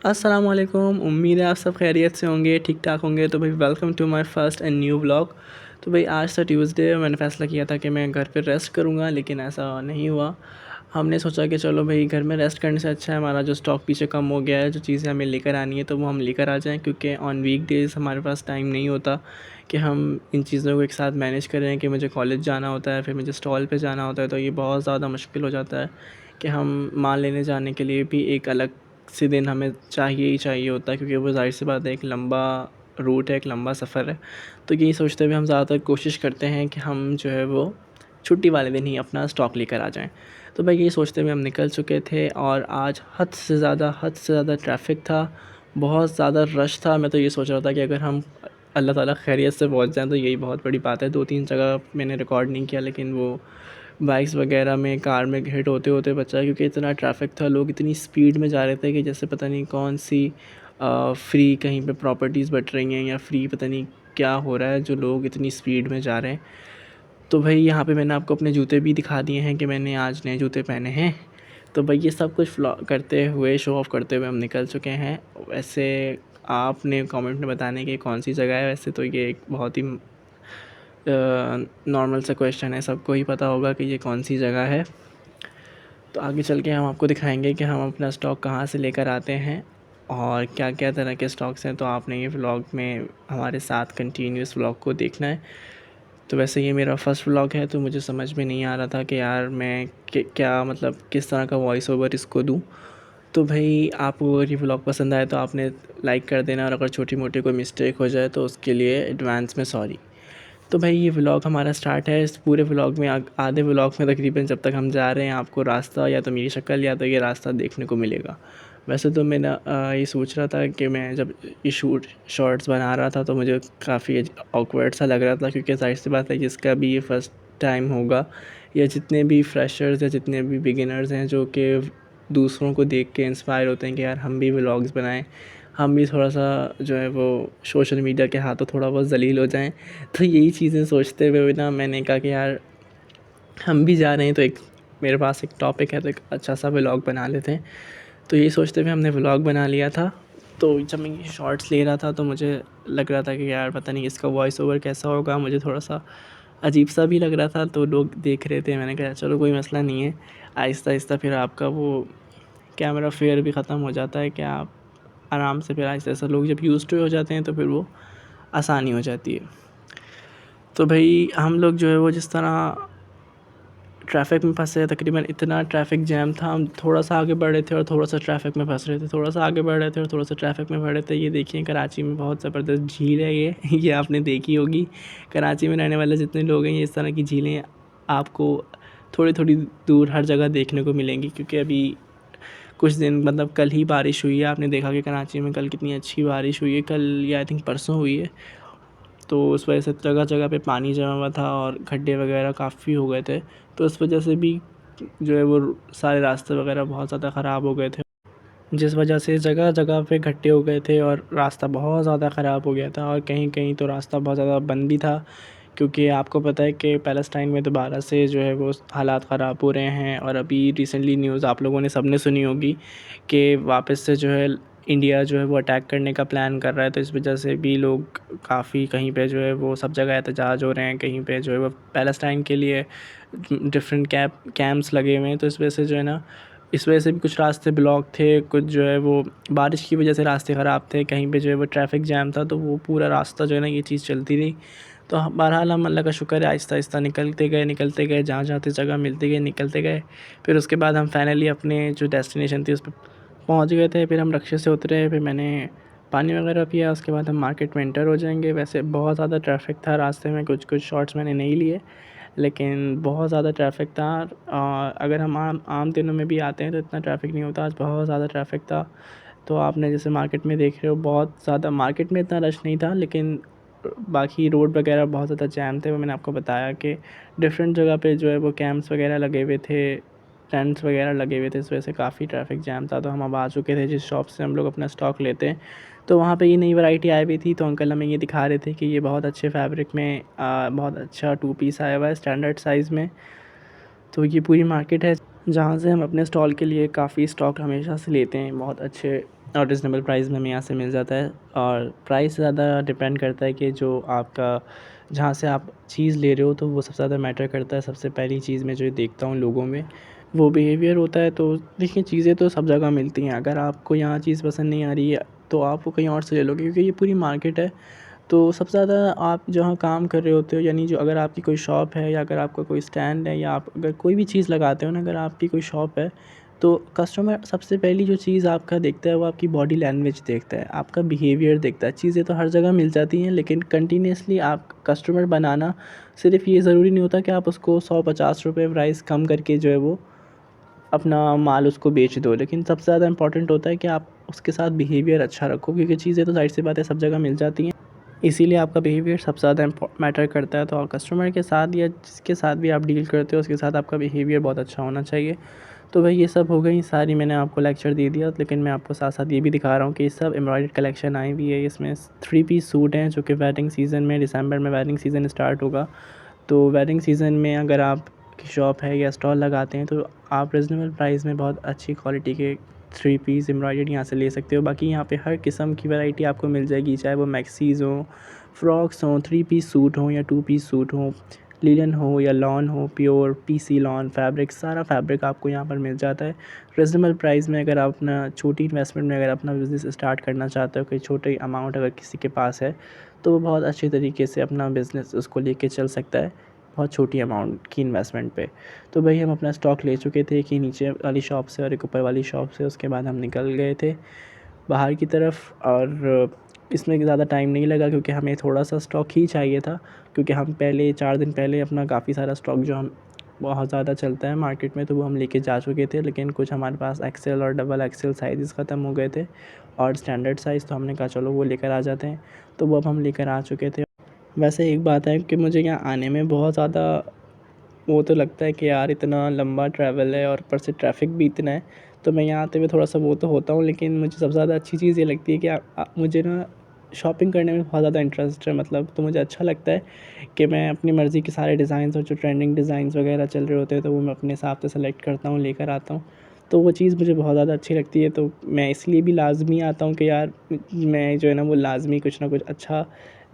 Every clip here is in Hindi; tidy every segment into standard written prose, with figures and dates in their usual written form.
अस्सलाम वालेकुम। उम्मीद है आप सब खैरियत से होंगे, ठीक ठाक होंगे। तो भाई welcome to my first and new vlog. तो भाई आज था ट्यूसडे, मैंने फ़ैसला किया था कि मैं घर पे रेस्ट करूँगा, लेकिन ऐसा नहीं हुआ। हमने सोचा कि चलो भाई घर में रेस्ट करने से अच्छा है हमारा जो स्टॉक पीछे कम हो गया है, जो चीज़ें हमें लेकर आनी है तो वो हम लेकर आ जाएँ, क्योंकि ऑन वीकडेज़ हमारे पास टाइम नहीं होता कि हम इन चीज़ों को एक साथ मैनेज करें। कि मुझे कॉलेज जाना होता है, फिर मुझे स्टॉल पे जाना होता है, तो ये बहुत ज़्यादा मुश्किल हो जाता है कि हम माल लेने जाने के लिए भी एक अलग से दिन हमें चाहिए ही चाहिए होता है, क्योंकि वो ज़ाहिर-सी बात है एक लंबा रूट है, एक लंबा सफ़र है। तो यही सोचते हुए हम ज़्यादातर कोशिश करते हैं कि हम जो है वो छुट्टी वाले दिन ही अपना स्टॉक लेकर आ जाएँ। तो भाई यही सोचते हुए हम निकल चुके थे और आज हद से ज़्यादा ट्रैफ़िक था, बहुत ज़्यादा रश था। मैं तो ये सोच रहा था कि अगर हम अल्लाह ताला खैरियत से पहुँच जाएँ तो यही बहुत बड़ी बात है। 2-3 जगह मैंने रिकॉर्ड नहीं किया, लेकिन वो बाइक्स वगैरह में, कार में हिट होते-होते बचा, क्योंकि इतना ट्रैफ़िक था। लोग इतनी स्पीड में जा रहे थे कि जैसे पता नहीं कौन-सी फ्री कहीं पे प्रॉपर्टीज़ बँट रही हैं या फ्री पता नहीं क्या हो रहा है, जो लोग इतनी स्पीड में जा रहे हैं। तो भाई यहाँ पे मैंने आपको अपने जूते भी दिखा दिए हैं कि मैंने आज नए जूते पहने हैं। तो भाई ये सब कुछ करते हुए, शो ऑफ़ करते हुए हम निकल चुके हैं। वैसे आपने कमेंट में बताना कि कौन-सी जगह है। वैसे तो ये एक बहुत ही नॉर्मल सा क्वेश्चन है, सबको ही पता होगा कि ये कौन-सी जगह है। तो आगे चल के हम आपको दिखाएँगे कि हम अपना स्टॉक कहाँ से लेकर आते हैं और क्या-क्या तरह के स्टॉक्स हैं। तो आपने ये व्लॉग में हमारे साथ कंटिन्यूअस व्लॉग को देखना है। तो वैसे ये मेरा फर्स्ट व्लॉग है, तो मुझे समझ में नहीं आ रहा था कि यार मैं क्या मतलब किस तरह का वॉइस ओवर इसको दूँ। तो भाई आपको अगर ये व्लॉग पसंद आए तो आपने लाइक कर देना, और अगर छोटी-मोटी कोई मिस्टेक हो जाए तो उसके लिए एडवांस में सॉरी। तो भाई ये व्लॉग हमारा स्टार्ट है। इस पूरे व्लॉग में आधे व्लॉग में तकरीबन जब तक हम जा रहे हैं आपको रास्ता या तो मेरी शक्ल या तो ये रास्ता देखने को मिलेगा। वैसे तो मैं ना ये सोच रहा था कि मैं जब ये शॉर्ट्स बना रहा था तो मुझे काफ़ी ऑकवर्ड सा लग रहा था, क्योंकि ज़ाहिर-सी बात है जिसका भी ये फर्स्ट टाइम होगा या जितने भी फ्रेशर्स या जितने भी बिगिनर्स हैं जो कि दूसरों को देख के इंस्पायर होते हैं कि यार हम भी व्लॉग्स बनाएँ, हम भी थोड़ा-सा जो है वो सोशल मीडिया के हाथों थोड़ा बहुत ज़लील हो जाएँ। तो यही चीज़ें सोचते हुए ना मैंने कहा कि यार हम भी जा रहे हैं तो एक मेरे पास एक टॉपिक है, तो एक अच्छा सा व्लॉग बना लेते हैं। तो यही सोचते हुए हमने व्लॉग बना लिया था। तो जब मैं ये शॉर्ट्स ले रहा था तो मुझे लग रहा था कि यार पता नहीं इसका वॉइस ओवर कैसा होगा, मुझे थोड़ा-सा अजीब-सा भी लग रहा था। तो लोग देख रहे थे, मैंने कहा चलो कोई मसला नहीं है। आहिस्ता-आहिस्ता फिर आपका वो कैमरा फ़ियर भी ख़त्म हो जाता है कि आप आराम से फिर आहिस्ता-आहिस्ता लोग जब यूज़्ड टू हो जाते हैं तो फिर वो आसानी हो जाती है। तो भई हम लोग जो है वो जिस तरह ट्रैफ़िक में फँसे, तकरीबन इतना ट्रैफ़िक जैम था, हम थोड़ा-सा आगे बढ़ रहे थे और थोड़ा-सा ट्रैफ़िक में फँस रहे थे, थोड़ा-सा आगे बढ़ रहे थे और थोड़ा-सा ट्रैफ़िक में फँस रहे थे। ये देखिए कराची में बहुत ज़बरदस्त झील है ये ये आपने देखी होगी। कराची में रहने वाले जितने लोग हैं, ये इस तरह की झीलें आपको थोड़ी-थोड़ी दूर हर जगह देखने को मिलेंगी, क्योंकि अभी कुछ दिन मतलब कल ही बारिश हुई है। आपने देखा कि कराची में कल कितनी अच्छी बारिश हुई है, कल या आई थिंक परसों हुई है। तो उस वजह से जगह-जगह पे पानी जमा हुआ था और गड्ढे वगैरह काफ़ी हो गए थे। तो इस वजह से भी जो है वो सारे रास्ते वगैरह बहुत ज़्यादा ख़राब हो गए थे, जिस वजह से जगह-जगह पे गड्ढे हो गए थे और रास्ता बहुत ज़्यादा ख़राब हो गया था, और कहीं-कहीं तो रास्ता बहुत ज़्यादा बंद भी था, क्योंकि आपको पता है कि पैलेस्टाइन में दोबारा से जो है वो हालात ख़राब हो रहे हैं। और अभी रिसेंटली न्यूज़ आप लोगों ने सबने सुनी होगी कि वापस से जो है इंडिया जो है वो अटैक करने का प्लान कर रहा है। तो इस वजह से भी लोग काफ़ी कहीं पे जो है वो सब जगह एहतजाज हो रहे हैं, कहीं पे जो है वो पैलेस्टाइन के लिए डिफरेंट कैंप्स लगे हुए हैं। तो इस वजह से जो है ना, इस वजह से भी कुछ रास्ते ब्लॉक थे, कुछ जो है वो बारिश की वजह से रास्ते ख़राब थे, कहीं पे जो है वो ट्रैफ़िक जैम था, तो वो पूरा रास्ता जो है ना ये चीज़ चलती रही। तो बहरहाल हम अल्लाह का शुक्र है आहिस्ता-आहिस्ता निकलते गए, जहाँ-जहाँ जगह मिलती गई निकलते गए। फिर उसके बाद हम फाइनली अपने जो डेस्टिनेशन थी उस पे पहुँच गए थे। फिर हम रक्शे से उतरे, फिर मैंने पानी वगैरह पिया, उसके बाद हम मार्केट में एंटर हो जाएँगे। वैसे बहुत ज़्यादा ट्रैफ़िक था रास्ते में, कुछ-कुछ शॉट्स मैंने नहीं लिए, लेकिन बहुत ज़्यादा ट्रैफ़िक था। अगर हम आम आम दिनों में भी आते हैं तो इतना ट्रैफ़िक नहीं होता, आज बहुत ज़्यादा ट्रैफ़िक था। तो आपने जैसे मार्केट में देख रहे हो बहुत ज़्यादा, मार्केट में इतना रश नहीं था, लेकिन बाकी रोड वगैरह बहुत ज़्यादा जैम थे। वो मैंने आपको बताया कि डिफरेंट जगह पे जो है वो कैंप्स वगैरह लगे हुए थे, टेंट्स वगैरह लगे हुए थे, इस वजह से काफ़ी ट्रैफ़िक जैम था। तो हम अब आ चुके थे जिस शॉप से हम लोग अपना स्टॉक लेते हैं। तो वहाँ पे ये नई वैरायटी आई हुई थी, तो अंकल हमें ये दिखा रहे थे कि ये बहुत अच्छे फैब्रिक में बहुत अच्छा 2 पीस आया हुआ है स्टैंडर्ड साइज़ में। तो ये पूरी मार्केट है जहाँ से हम अपने स्टॉल के लिए काफ़ी स्टॉक हमेशा से लेते हैं, बहुत अच्छे और रिजनेबल प्राइस में हमें यहाँ से मिल जाता है। और प्राइस ज़्यादा डिपेंड करता है कि जो आपका जहाँ से आप चीज़ ले रहे हो तो वो सबसे ज़्यादा मैटर करता है। सबसे पहली चीज़ मैं जो देखता हूँ लोगों में वो बिहेवियर होता है। तो देखिए, चीज़ें तो सब जगह मिलती हैं, अगर आपको यहाँ चीज़ पसंद नहीं आ रही है तो आप वो कहीं और से ले लोगे, क्योंकि ये पूरी मार्केट है। तो सबसे ज़्यादा आप जहाँ काम कर रहे होते हो, यानी जो अगर आपकी कोई शॉप है या अगर आपका कोई स्टैंड है या आप अगर कोई भी चीज़ लगाते हो ना, अगर आपकी कोई शॉप है तो कस्टमर सबसे पहली जो चीज़ आपका देखता है वो आपकी बॉडी लैंग्वेज देखता है, आपका बिहेवियर देखता है। चीज़ें तो हर जगह मिल जाती हैं, लेकिन कंटिन्यूअसली आप कस्टमर बनाना, सिर्फ़ ये ज़रूरी नहीं होता कि आप उसको 100-50 रुपए प्राइस कम करके जो है वो अपना माल उसको बेच दो। लेकिन सबसे ज़्यादा इम्पोर्टेंट होता है कि आप उसके साथ बिहेवियर अच्छा रखो, क्योंकि चीज़ें तो ज़ाहिर सी बात है सब जगह मिल जाती हैं। इसीलिए आपका बिहेवियर सबसे ज़्यादा मैटर करता है। तो कस्टमर के साथ या जिसके साथ भी आप डील करते हो उसके साथ आपका बिहेवियर बहुत अच्छा होना चाहिए। तो भाई ये सब हो गई सारी, मैंने आपको लेक्चर दे दिया, लेकिन मैं आपको साथ साथ ये भी दिखा रहा हूँ कि ये सब एम्ब्रॉयडर्ड कलेक्शन आई हुई है। इसमें 3 पीस सूट हैं जो कि वेडिंग सीज़न में, दिसंबर में वेडिंग सीज़न स्टार्ट होगा। तो वेडिंग सीज़न में अगर आप की शॉप है या स्टॉल लगाते हैं तो आप रिजनेबल प्राइस में बहुत अच्छी क्वालिटी के 3 पीस एम्ब्रॉयडर्ड यहाँ से ले सकते हो। बाकी यहाँ पे हर किस्म की वैरायटी आपको मिल जाएगी, चाहे वो मैक्सीज़ हों, फ्रॉक्स हों, 3 पीस सूट हों या 2 पीस सूट हों, लिनन हो या लॉन हो, प्योर पीसी लॉन फैब्रिक, सारा फैब्रिक आपको यहाँ पर मिल जाता है रिजनेबल प्राइस में। अगर आप अपना छोटी इन्वेस्टमेंट में अगर अपना बिज़नेस स्टार्ट करना चाहते हो, कोई छोटे अमाउंट अगर किसी के पास है तो वो बहुत अच्छे तरीके से अपना बिज़नेस उसको लेके चल सकता है, बहुत छोटी अमाउंट की इन्वेस्टमेंट पे। तो भाई हम अपना स्टॉक ले चुके थे, कि नीचे वाली शॉप से और एक ऊपर वाली शॉप से। उसके बाद हम निकल गए थे बाहर की तरफ, और इसमें ज़्यादा टाइम नहीं लगा क्योंकि हमें थोड़ा सा स्टॉक ही चाहिए था, क्योंकि हम पहले 4 दिन पहले अपना काफ़ी सारा स्टॉक जो हम बहुत ज़्यादा चलता है मार्केट में तो वो हम लेके जा चुके थे। लेकिन कुछ हमारे पास एक्सेल और डबल एक्सेल साइज़ ख़त्म हो गए थे और स्टैंडर्ड साइज़, तो हमने कहा चलो वो लेकर आ जाते हैं। तो वो अब हम लेकर आ चुके थे। वैसे एक बात है कि मुझे यहाँ आने में बहुत ज़्यादा वो तो लगता है कि यार इतना लंबा ट्रैवल है और ऊपर से ट्रैफ़िक भी इतना है, तो मैं यहाँ आते हुए थोड़ा-सा वो तो होता हूँ। लेकिन मुझे सबसे ज़्यादा अच्छी चीज़ ये लगती है कि मुझे ना शॉपिंग करने में बहुत ज़्यादा इंटरेस्ट है, मतलब तो मुझे अच्छा लगता है कि मैं अपनी मर्ज़ी के सारे डिज़ाइंस और जो ट्रेंडिंग डिज़ाइंस वगैरह चल रहे होते हैं तो वो मैं अपने हिसाब से सेलेक्ट करता हूँ, लेकर आता हूँ। तो वो चीज़ मुझे बहुत ज़्यादा अच्छी लगती है, तो मैं इसलिए भी लाज़मी आता हूँ कि यार मैं जो है ना वो लाज़मी कुछ ना कुछ अच्छा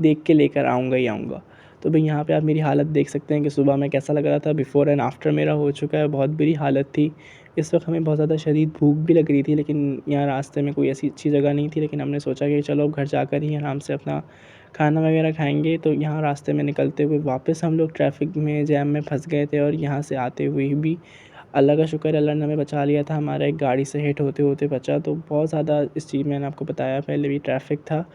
देख के लेकर आऊँगा ही आऊँगा। तो भाई यहाँ पे आप मेरी हालत देख सकते हैं कि सुबह में कैसा लग रहा था, बिफ़ोर एंड आफ्टर मेरा हो चुका है, बहुत बुरी हालत थी। इस वक्त हमें बहुत ज़्यादा शदीद भूख भी लग रही थी, लेकिन यहाँ रास्ते में कोई ऐसी अच्छी जगह नहीं थी। लेकिन हमने सोचा कि चलो अब घर जाकर ही आराम से अपना खाना वगैरह खाएंगे। तो यहाँ रास्ते में निकलते हुए वापस हम लोग ट्रैफ़िक में जैम में फंस गए थे, और यहाँ से आते हुए भी अल्लाह का शुक्र है, अल्लाह ने हमें बचा लिया था, हमारा एक गाड़ी से हिट होते होते बचा। तो बहुत ज़्यादा इस चीज़ मैंने आपको बताया पहले भी ट्रैफ़िक था,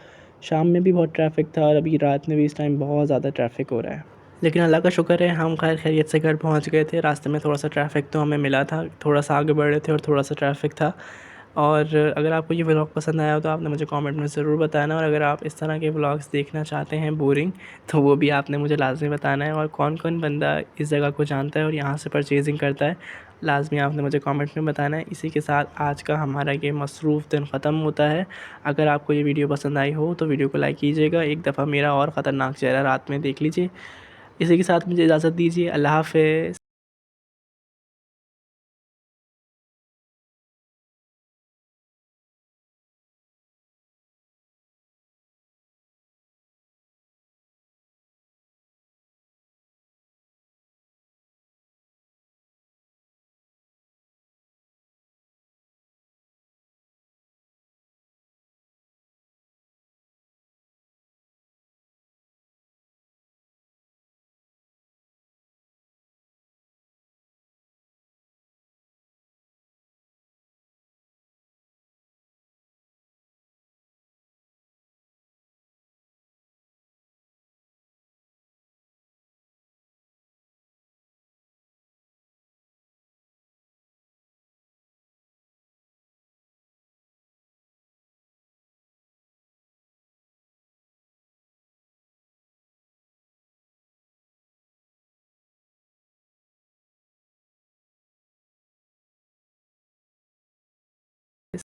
शाम में भी बहुत ट्रैफ़िक था और अभी रात में भी इस टाइम बहुत ज़्यादा ट्रैफ़िक हो रहा है। लेकिन अल्लाह का शुक्र है हम खैर खैरियत से घर पहुंच गए थे। रास्ते में थोड़ा-सा ट्रैफ़िक तो हमें मिला था, थोड़ा-सा आगे बढ़ रहे थे और थोड़ा-सा ट्रैफ़िक था। और अगर आपको ये व्लॉग पसंद आया हो तो आपने मुझे कमेंट में ज़रूर बताना, और अगर आप इस तरह के व्लॉग्स देखना चाहते हैं बोरिंग, तो वो भी आपने मुझे लाज़मी बताना है। और कौन-कौन बंदा इस जगह को जानता है और यहाँ से परचेज़िंग करता है, लाज़मी आपने मुझे कमेंट में बताना है। इसी के साथ आज का हमारा ये मसरूफ़ दिन ख़त्म होता है। अगर आपको ये वीडियो पसंद आई हो तो वीडियो को लाइक कीजिएगा, एक दफ़ा मेरा और ख़तरनाक चेहरा रात में देख लीजिए। इसी के साथ मुझे इजाज़त दीजिए। अल्लाह हाफ़िज़।